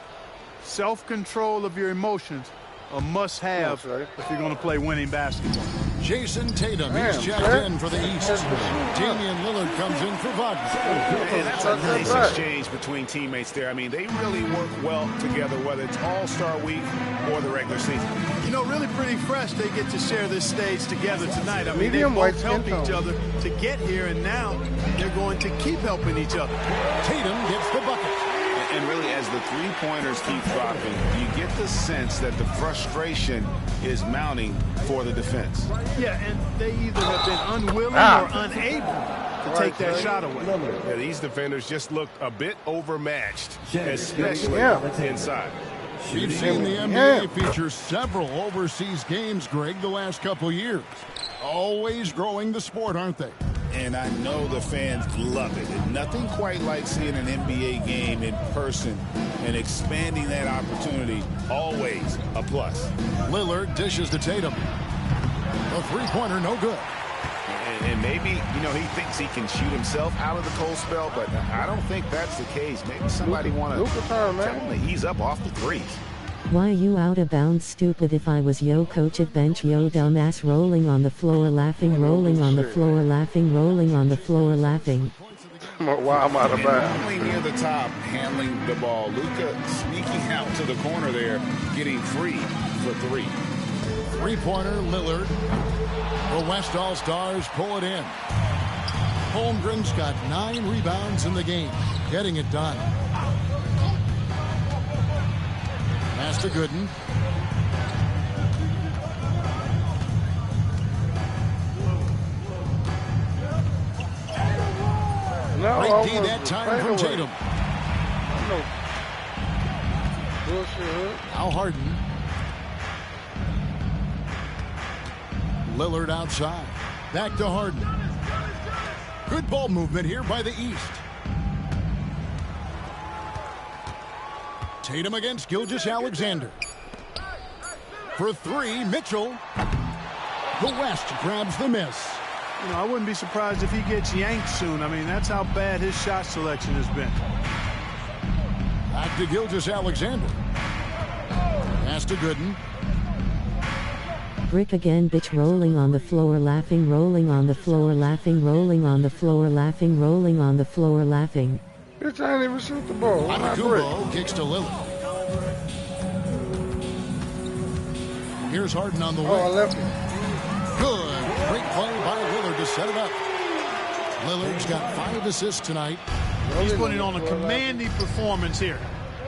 Self-control of your emotions, a must-have if you're going to play winning basketball. Jason Tatum Man, is checked man. in for the East. Damian Lillard comes in for Wagner. And that's a nice exchange between teammates there. I mean, they really work well together, whether it's All-Star Week or the regular season. You know, really pretty fresh they get to share this stage together tonight. I mean, Medium they white both skin help each tone. other to get here, and now they're going to keep helping each other. Tatum gets the bucket. And really, as the 3-pointers keep dropping, you get the sense that the frustration is mounting for the defense. Yeah, and they either have been unwilling or unable to take that shot away. Yeah, these defenders just look a bit overmatched, especially inside. We've seen the NBA feature several overseas games, Greg, the last couple years. Always growing the sport, aren't they? And I know the fans love it. And nothing quite like seeing an NBA game in person and expanding that opportunity, always a plus. Lillard dishes to Tatum. The 3-pointer, no good. And maybe, you know, he thinks he can shoot himself out of the cold spell, but I don't think that's the case. Maybe somebody want to tell him to ease up off the threes. Why you out of bounds stupid? If I was yo coach at bench, yo dumbass, rolling on the floor laughing, rolling on the floor laughing, rolling on the floor laughing. Why I'm out of bounds. Only near the top, handling the ball. Luka sneaking out to the corner there, getting free for 3. 3-pointer, Lillard. The West All-Stars pull it in. Holmgren's got 9 rebounds in the game, getting it done. Pass to Gooden. No, Great D that time from Tatum. Bullshit. Now Harden. Lillard outside. Back to Harden. Good ball movement here by the East. Tatum against Gilgeous-Alexander. For three, Mitchell. The West grabs the miss. You know, I wouldn't be surprised if he gets yanked soon. I mean, that's how bad his shot selection has been. Back to Gilgeous-Alexander. Pass to Gooden. Brick again, bitch, rolling on the floor, laughing, rolling on the floor, laughing, rolling on the floor, laughing, rolling on the floor, laughing. Bitch, I ain't even shoot the ball. Why not brick? Antetokounmpo kicks to Lillard. Here's Harden on the wing. Oh, I left him. Good. Great play by Lillard to set it up. Lillard's got 5 assists tonight. He's putting on a commanding performance here.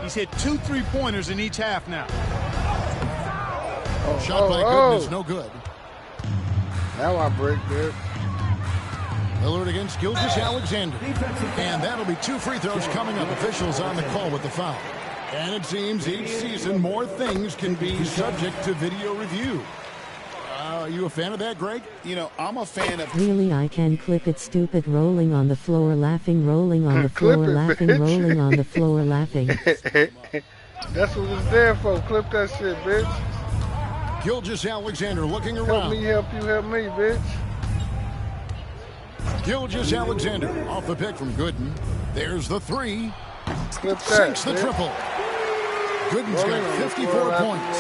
He's hit 2 3-pointers in each half now. Shot by Gooden is no good. Now I break this. Lillard against Gilgeous-Alexander. And that'll be 2 free throws coming up. Officials on the call with the foul. And it seems each season more things can be subject to video review. Are you a fan of that, Greg? You know, I'm a fan of... Really, I can clip it, stupid, rolling on the floor, laughing, rolling on the floor, laughing, rolling on the floor, laughing. That's what it's there for. Clip that shit, bitch. Gilgeous-Alexander looking Help around. me, help you, help me, bitch. Gilgeous-Alexander off the pick from Gooden. There's the 3. Clip that, Sinks the bitch. triple. Gooden's got 54 points.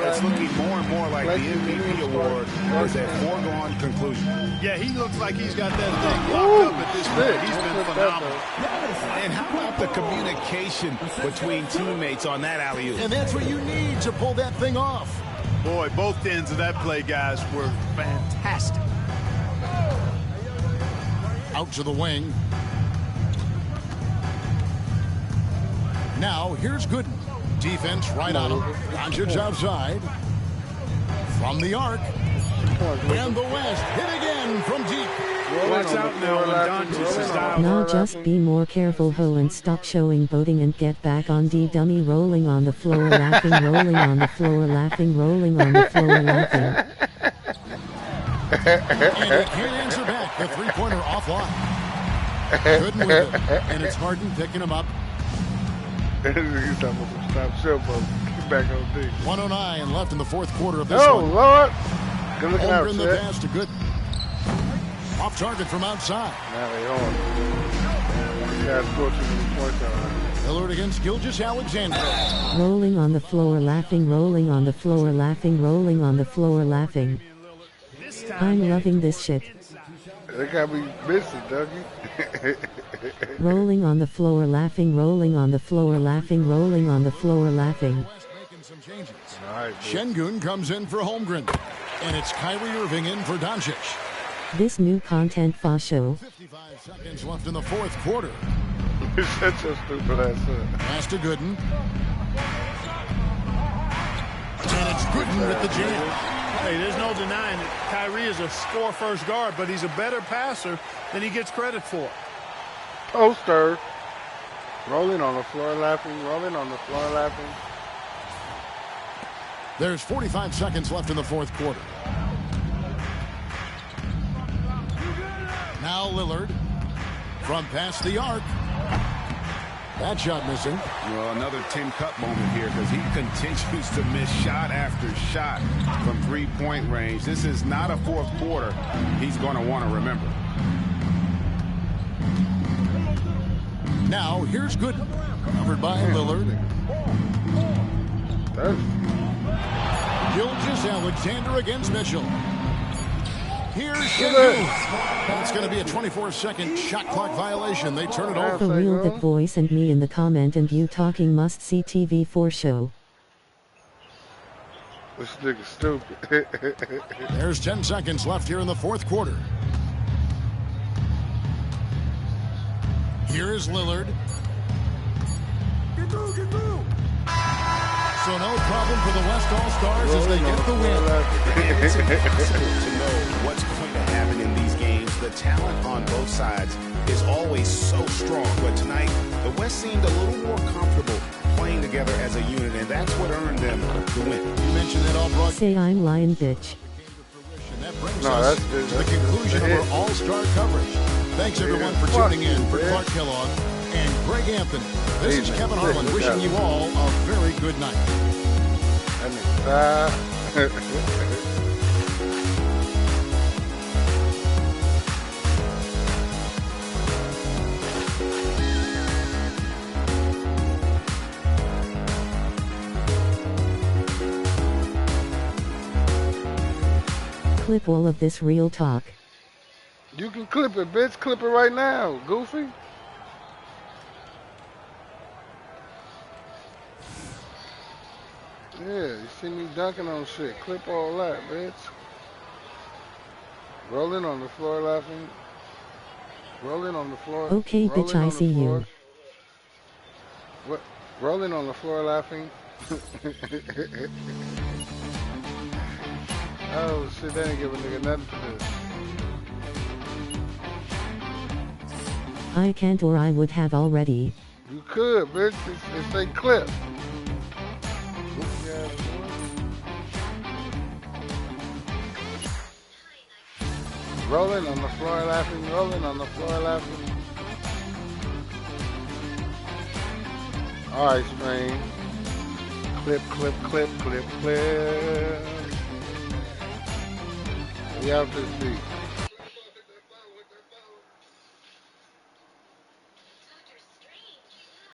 It's looking more and more like the MVP award is a foregone conclusion. Yeah, he looks like he's got that thing locked up at this point. He's been phenomenal. And how about the communication between teammates on that alley-oop? And that's what you need to pull that thing off. Boy, both ends of that play, guys, were fantastic. Out to the wing. Now, here's Gooden. Defense right on him. Doncic outside. From the arc. And the West hit again from deep. Watch out now when Doncic is down. Now just be more careful, ho, and stop showing boating and get back on D, dummy, rolling on the floor, laughing, rolling on the floor, laughing, rolling on the floor, laughing. And he can't answer back. The three-pointer offline. Gooden with it. And it's Harden picking him up. He's talking about some stop show, but get back on D. 1:09 left in the fourth quarter of this Oh, one. Lord. Good looking out, Holmgren the Chet. pass to Gooden. Off target from outside. Now they on. These guys scored too many points on. Lillard against Gilgeous-Alexander. Rolling on the floor, laughing, rolling on the floor, laughing, rolling on the floor, laughing. I'm loving this shit. They got me missing, Dougie. Rolling on the floor, laughing, rolling on the floor, laughing, rolling on the floor, laughing. Making some changes. All right, Şengün comes in for Holmgren. And it's Kyrie Irving in for Doncic. This new content for show. 55 seconds left in the fourth quarter. Shut your stupid ass up. Pass to Gooden. And it's Gooden with the jam. Hey, there's no denying it. Kyrie is a score-first guard, but he's a better passer than he gets credit for. Poster. Rolling on the floor, laughing. Rolling on the floor, laughing. There's 45 seconds left in the fourth quarter. Now Lillard from past the arc. That shot missing. Well, another Tim Cup moment here because he continues to miss shot after shot from three-point range. This is not a fourth quarter he's going to want to remember. Now here's Gooden. Covered by Lillard. Gilgeous-Alexander against Mitchell. Here's Şengün. That's going to be a 24-second shot clock violation. They turn it off. For real, that voice and me in the comment and you talking must see TV4 show. This nigga stupid. There's 10 seconds left here in the fourth quarter. Here is Lillard. So no problem for the West All-Stars as they get the win. It's impossible to know what's going to happen in these games. The talent on both sides is always so strong. But tonight, the West seemed a little more comfortable playing playing together as a unit, and that's what earned them the win. You mentioned that all brought Say I'm lying, bitch. That brings No, us that's to the conclusion of our all-star coverage. Thanks, everyone, for tuning in. For Clark Kellogg and Greg Anthony, this is Kevin Harlan wishing you all a very good night. Clip all of this real talk. You can clip it, bitch. Clip it right now, goofy. Yeah, you see me dunking on shit. Clip all that, bitch. Rolling on the floor laughing. Rolling on the floor. Okay, bitch, I see you. What? Rolling on the floor laughing. Oh shit, they didn't give a nigga nothing for this. I can't, or I would have already. You could, bitch. It's a clip. Rolling on the floor laughing, rolling on the floor laughing. Alright, stream. Clip, clip, clip, clip, clip. We out this beat.